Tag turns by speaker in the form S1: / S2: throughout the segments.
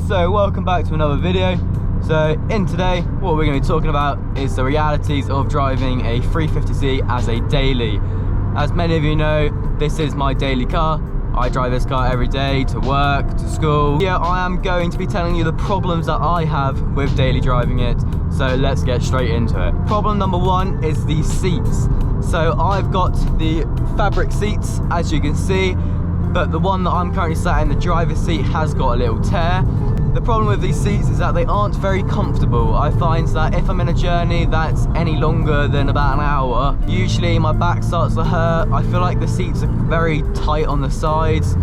S1: So welcome back to another video. So in today, what we're going to be talking about is the realities of driving a 350Z as a daily. As many of you know, this is my daily car. I drive this car every day to work, to school. Yeah, I am going to be telling you the problems that I have with daily driving it. So let's get straight into it. Problem number one is the seats. So I've got the fabric seats, as you can see, but the one that I'm currently sat in, the driver's seat, has got a little tear. The problem with these seats is that they aren't very comfortable. I find that if I'm in a journey that's any longer than about an hour, usually my back starts to hurt. I feel like the seats are very tight on the sides.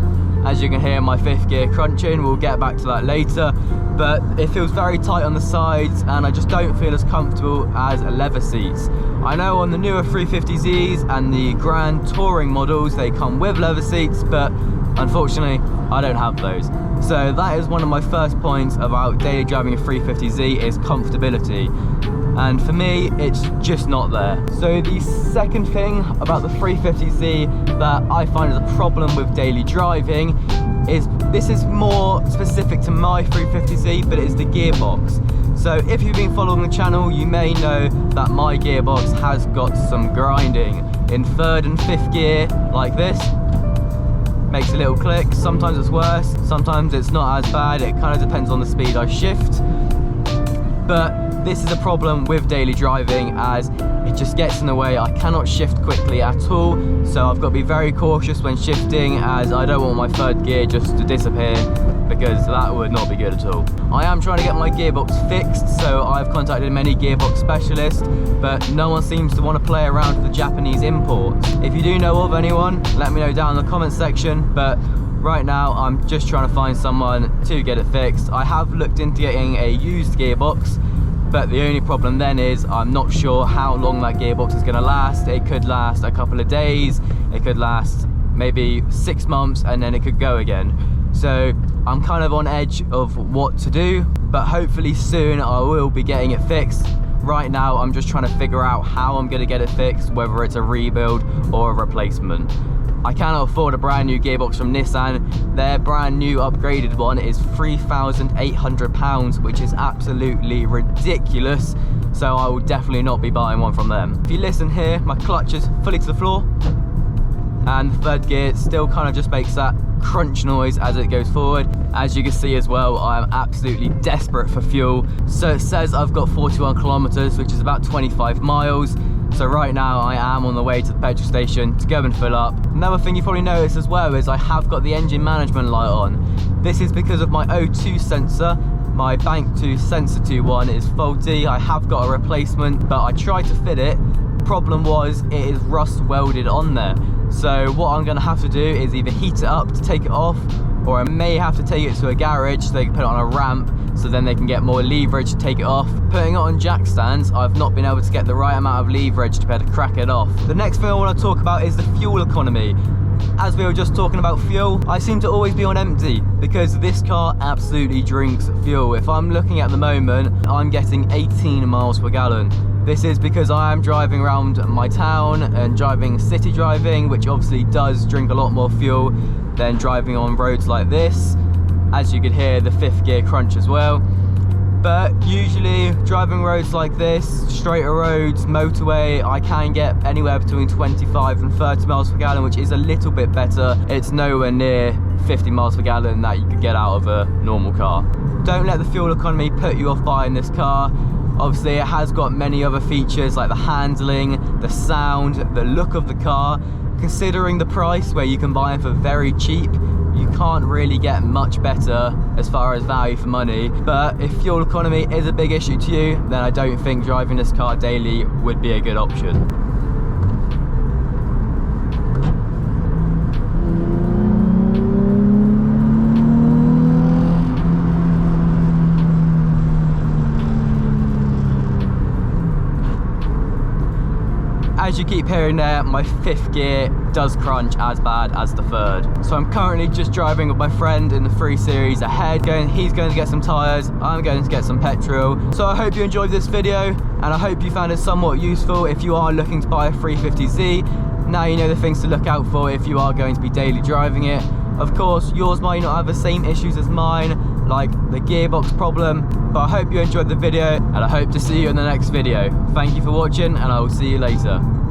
S1: As you can hear my fifth gear crunching, we'll get back to that later. But it feels very tight on the sides and I just don't feel as comfortable as leather seats. I know on the newer 350Zs and the Grand Touring models, they come with leather seats, but unfortunately, I don't have those. So that is one of my first points about daily driving a 350Z is comfortability. And for me, it's just not there. So the second thing about the 350Z that I find is a problem with daily driving is, this is more specific to my 350Z, but it's the gearbox. So if you've been following the channel, you may know that my gearbox has got some grinding. In third and fifth gear, like this, makes a little click. Sometimes it's worse, sometimes it's not as bad. It kind of depends on the speed I shift. But this is a problem with daily driving as it just gets in the way. I cannot shift quickly at all, so I've got to be very cautious when shifting, as I don't want my third gear just to disappear, because that would not be good at all. I am trying to get my gearbox fixed, so I've contacted many gearbox specialists, but no one seems to want to play around with the Japanese imports. If you do know of anyone, let me know down in the comment section, but right now I'm just trying to find someone to get it fixed. I have looked into getting a used gearbox, but the only problem then is I'm not sure how long that gearbox is going to last. It could last a couple of days, it could last maybe 6 months, and then it could go again. So I'm kind of on edge of what to do, but hopefully soon I will be getting it fixed. Right now I'm just trying to figure out how I'm going to get it fixed, whether it's a rebuild or a replacement. I cannot afford a brand new gearbox from Nissan. Their brand new upgraded one is £3,800, which is absolutely ridiculous. So I will definitely not be buying one from them. If you listen here, my clutch is fully to the floor, and the third gear still kind of just makes that crunch noise as it goes forward. As you can see as well, I am absolutely desperate for fuel. So it says I've got 41 kilometers, which is about 25 miles. So right now I am on the way to the petrol station to go and fill up. Another thing you probably noticed as well is I have got the engine management light on. This is because of my O2 sensor. My bank 2 sensor 2 one is faulty. I have got a replacement, but I tried to fit it. Problem was, it is rust welded on there. So what I'm gonna have to do is either heat it up to take it off, or I may have to take it to a garage so they can put it on a ramp, so then they can get more leverage to take it off. Putting it on jack stands, I've not been able to get the right amount of leverage to be able to crack it off. The next thing I want to talk about is the fuel economy. As we were just talking about fuel, I seem to always be on empty because this car absolutely drinks fuel. If I'm looking at the moment, I'm getting 18 miles per gallon. This is because I am driving around my town and driving city driving, which obviously does drink a lot more fuel than driving on roads like this. As you can hear, the fifth gear crunch as well. But usually driving roads like this, straighter roads, motorway, I can get anywhere between 25 and 30 miles per gallon, which is a little bit better. It's nowhere near 50 miles per gallon that you could get out of a normal car. Don't let the fuel economy put you off buying this car. Obviously it has got many other features like the handling, the sound, the look of the car. Considering the price where you can buy them for very cheap, you can't really get much better as far as value for money. But if fuel economy is a big issue to you, then I don't think driving this car daily would be a good option. As you keep hearing there, my fifth gear does crunch as bad as the third. So I'm currently just driving with my friend in the 3 Series ahead. He's going to get some tyres, I'm going to get some petrol. So I hope you enjoyed this video, and I hope you found it somewhat useful if you are looking to buy a 350Z. Now you know the things to look out for if you are going to be daily driving it. Of course, yours might not have the same issues as mine, like the gearbox problem. But I hope you enjoyed the video, and I hope to see you in the next video. Thank you for watching, and I will see you later.